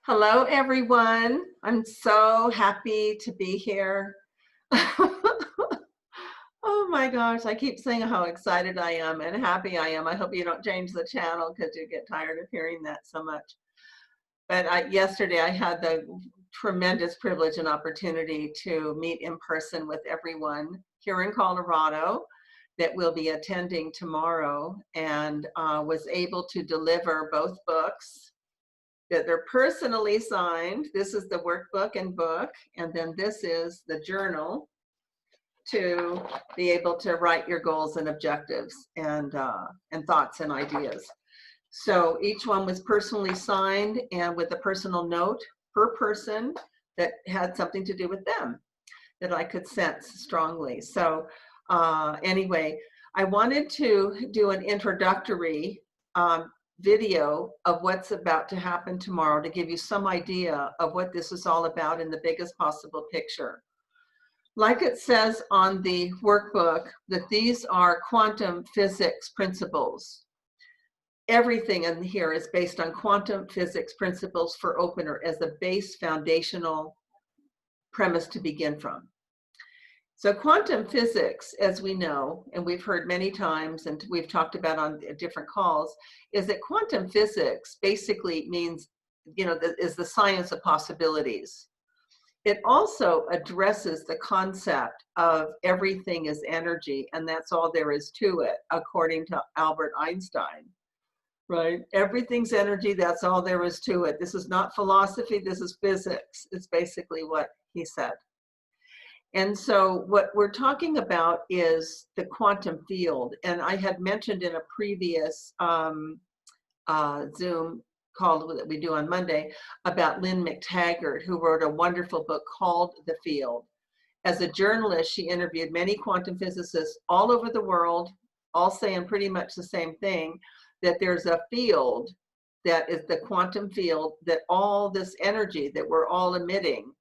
Hello, everyone. I'm so happy to be here. Oh my gosh, I keep saying how excited I am and happy I am. I hope you don't change the channel because you get tired of hearing that so much. But yesterday I had the tremendous privilege and opportunity to meet in person with everyone here in Colorado that will be attending tomorrow, and was able to deliver both books that they're personally signed. This is the workbook and book, and then this is the journal to be able to write your goals and objectives and thoughts and ideas. So each one was personally signed and with a personal note per person that had something to do with them that I could sense strongly. So anyway, I wanted to do an introductory video of what's about to happen tomorrow to give you some idea of what this is all about in the biggest possible picture. Like it says on the workbook, that these are quantum physics principles. Everything in here is based on quantum physics principles for opener as a base foundational premise to begin from. So quantum physics, as we know, and we've heard many times, and we've talked about on different calls, is that quantum physics basically means, is the science of possibilities. It also addresses the concept of everything is energy, and that's all there is to it, according to Albert Einstein, right? Everything's energy, that's all there is to it. This is not philosophy, this is physics. It's basically what he said. And so what we're talking about is the quantum field. And I had mentioned in a previous Zoom call that we do on Monday about Lynn McTaggart, who wrote a wonderful book called The Field. As a journalist, she interviewed many quantum physicists all over the world, all saying pretty much the same thing, that there's a field that is the quantum field, that all this energy that we're all emitting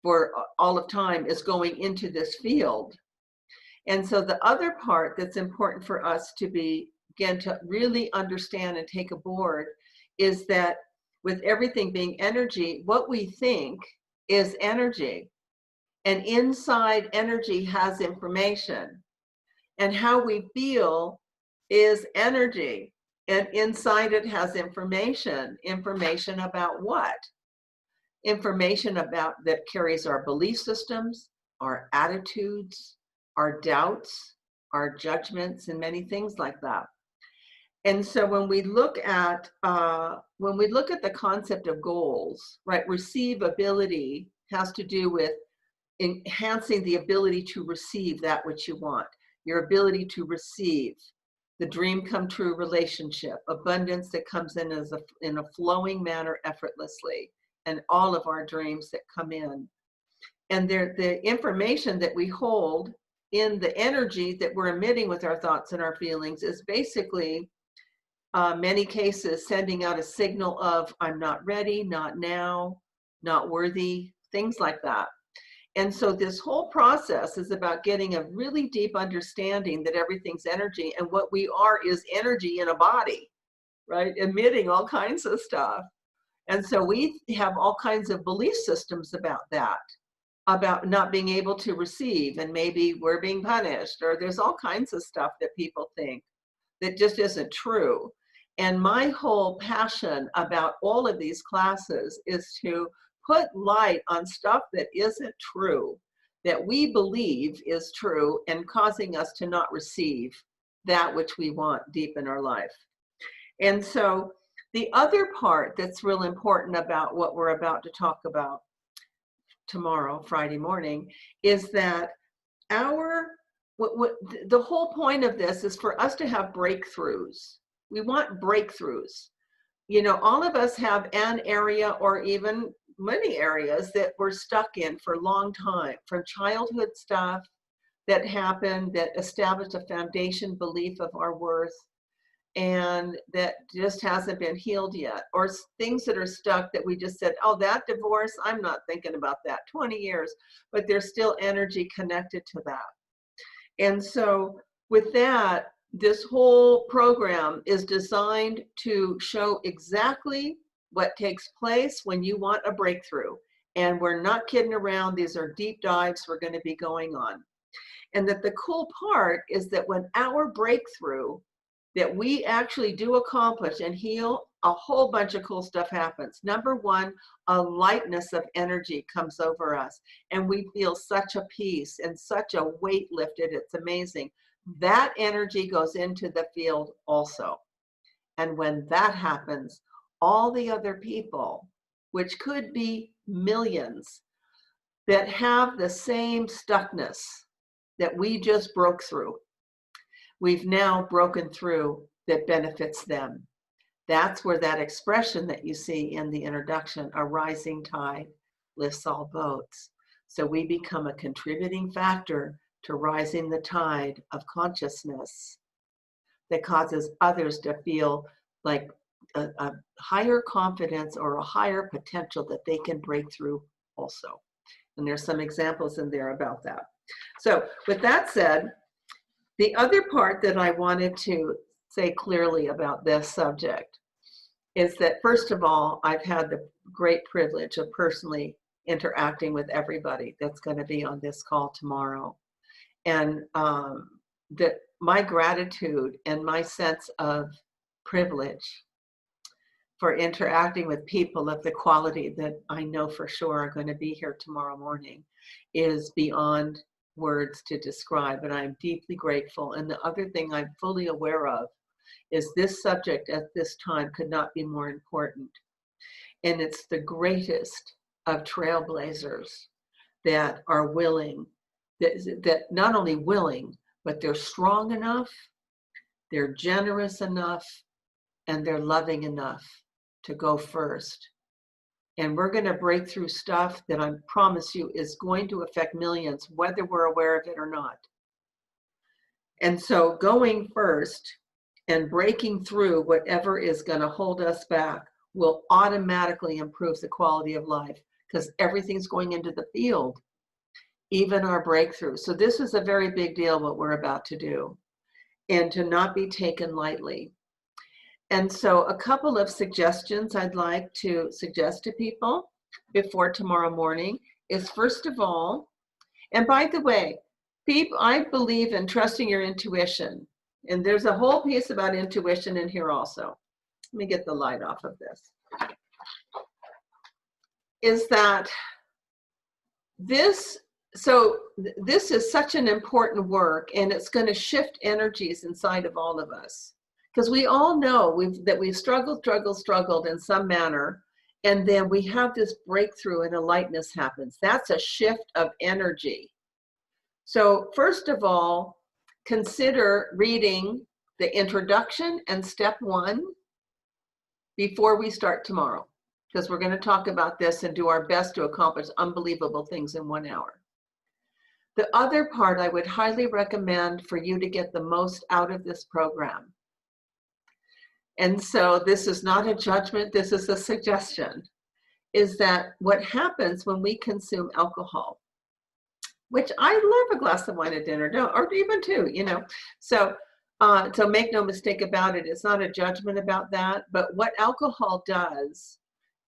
for all of time is going into this field. And so the other part that's important for us to begin to really understand and take aboard is that with everything being energy, what we think is energy. And inside energy has information. And how we feel is energy. And inside it has information. Information about what? Information about that carries our belief systems, our attitudes, our doubts, our judgments, and many things like that. And so when we look at the concept of goals, right, receivability has to do with enhancing the ability to receive that which you want, your ability to receive the dream come true relationship, abundance that comes in in a flowing manner effortlessly, and all of our dreams that come in. And the information that we hold in the energy that we're emitting with our thoughts and our feelings is basically, many cases, sending out a signal of I'm not ready, not now, not worthy, things like that. And so this whole process is about getting a really deep understanding that everything's energy, and what we are is energy in a body, right? Emitting all kinds of stuff. And so we have all kinds of belief systems about that, about not being able to receive, and maybe we're being punished, or there's all kinds of stuff that people think that just isn't true. And my whole passion about all of these classes is to put light on stuff that isn't true, that we believe is true, and causing us to not receive that which we want deep in our life. And so the other part that's real important about what we're about to talk about tomorrow, Friday morning, is that the whole point of this is for us to have breakthroughs. We want breakthroughs. All of us have an area or even many areas that we're stuck in for a long time, from childhood stuff that happened that established a foundation belief of our worth, and that just hasn't been healed yet, or things that are stuck that we just said, oh, that divorce, I'm not thinking about that, 20 years, but there's still energy connected to that. And so with that, this whole program is designed to show exactly what takes place when you want a breakthrough. And we're not kidding around. These are deep dives we're going to be going on. And that the cool part is that when our breakthrough that we actually do accomplish and heal, a whole bunch of cool stuff happens. Number one, a lightness of energy comes over us, and we feel such a peace and such a weight lifted. It's amazing. That energy goes into the field also. And when that happens, all the other people, which could be millions, that have the same stuckness that we just broke through, we've now broken through, that benefits them. That's where that expression that you see in the introduction, a rising tide lifts all boats. So we become a contributing factor to rising the tide of consciousness that causes others to feel like a higher confidence or a higher potential that they can break through also. And there's some examples in there about that. So with that said, the other part that I wanted to say clearly about this subject is that, first of all, I've had the great privilege of personally interacting with everybody that's going to be on this call tomorrow. And that my gratitude and my sense of privilege for interacting with people of the quality that I know for sure are going to be here tomorrow morning is beyond words to describe, and I'm deeply grateful. And the other thing I'm fully aware of is this subject at this time could not be more important. And it's the greatest of trailblazers that are willing, that not only willing, but they're strong enough, they're generous enough, and they're loving enough to go first. And we're going to break through stuff that I promise you is going to affect millions, whether we're aware of it or not. And so going first and breaking through whatever is going to hold us back will automatically improve the quality of life, because everything's going into the field, even our breakthrough. So this is a very big deal, what we're about to do, and to not be taken lightly. And so a couple of suggestions I'd like to suggest to people before tomorrow morning is, first of all, and by the way, people, I believe in trusting your intuition. And there's a whole piece about intuition in here also. Let me get the light off of this. Is that this is such an important work, and it's going to shift energies inside of all of us. Because we all know that we've struggled in some manner, and then we have this breakthrough and a lightness happens. That's a shift of energy. So first of all, consider reading the introduction and step 1 before we start tomorrow, because we're going to talk about this and do our best to accomplish unbelievable things in 1 hour. The other part I would highly recommend for you to get the most out of this program. And so this is not a judgment, this is a suggestion, is that what happens when we consume alcohol, which I love a glass of wine at dinner, or even 2, you know. So make no mistake about it, it's not a judgment about that, but what alcohol does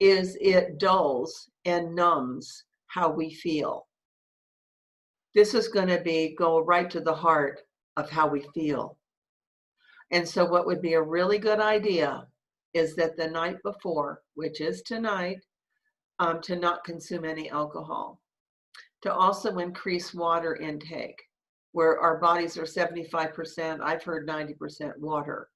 is it dulls and numbs how we feel. This is going to go right to the heart of how we feel. And so what would be a really good idea is that the night before, which is tonight, to not consume any alcohol. To also increase water intake, where our bodies are 75%, I've heard 90% water.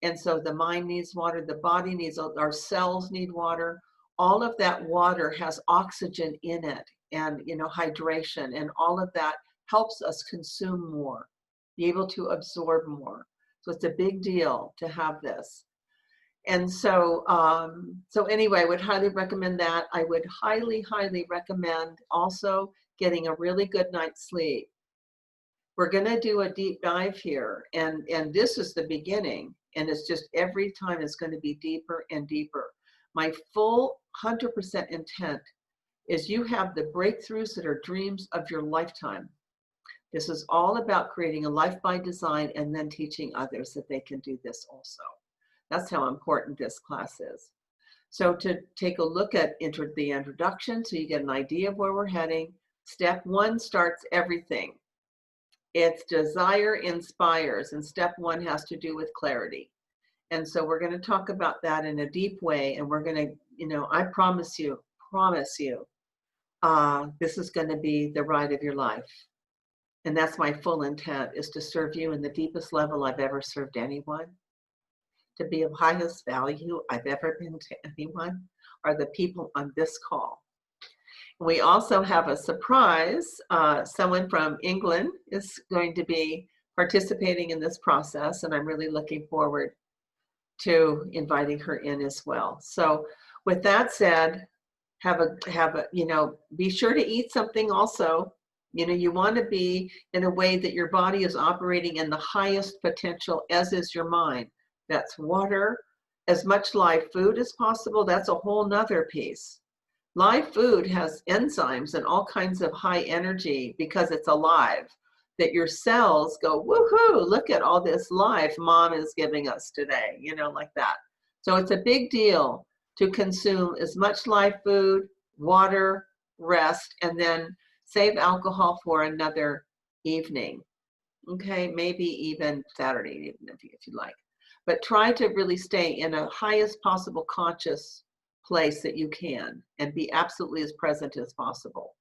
And so the mind needs water, the body needs, our cells need water. All of that water has oxygen in it, and hydration, and all of that helps us consume more, be able to absorb more. So it's a big deal to have this. And so, anyway, I would highly recommend that. I would highly, highly recommend also getting a really good night's sleep. We're going to do a deep dive here, and this is the beginning, and it's just every time it's going to be deeper and deeper. My full 100% intent is you have the breakthroughs that are dreams of your lifetime. This is all about creating a life by design and then teaching others that they can do this also. That's how important this class is. So to take a look at the introduction so you get an idea of where we're heading, step 1 starts everything. It's desire inspires, and step 1 has to do with clarity. And so we're going to talk about that in a deep way, and we're going to, I promise you, this is going to be the ride of your life. And that's my full intent, is to serve you in the deepest level I've ever served anyone, to be of highest value I've ever been to anyone, are the people on this call. We also have a surprise. Someone from England is going to be participating in this process, and I'm really looking forward to inviting her in as well. So with that said, be sure to eat something also. You want to be in a way that your body is operating in the highest potential, as is your mind. That's water, as much live food as possible. That's a whole nother piece. Live food has enzymes and all kinds of high energy because it's alive, that your cells go, woohoo, look at all this life mom is giving us today, like that. So it's a big deal to consume as much live food, water, rest, and then save alcohol for another evening. Okay, maybe even Saturday evening if you like. But try to really stay in a highest possible conscious place that you can and be absolutely as present as possible.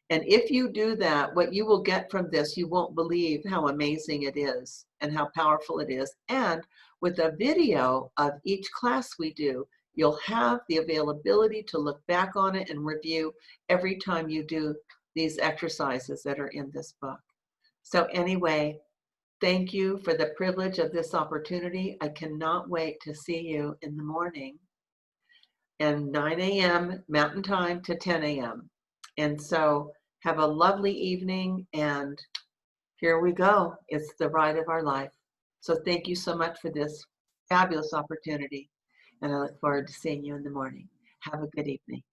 And if you do that, what you will get from this, you won't believe how amazing it is and how powerful it is. And with a video of each class we do, you'll have the availability to look back on it and review every time you do these exercises that are in this book. So anyway, thank you for the privilege of this opportunity. I cannot wait to see you in the morning, and 9 a.m. Mountain Time to 10 a.m. And so have a lovely evening, and here we go. It's the ride of our life. So thank you so much for this fabulous opportunity, and I look forward to seeing you in the morning. Have a good evening.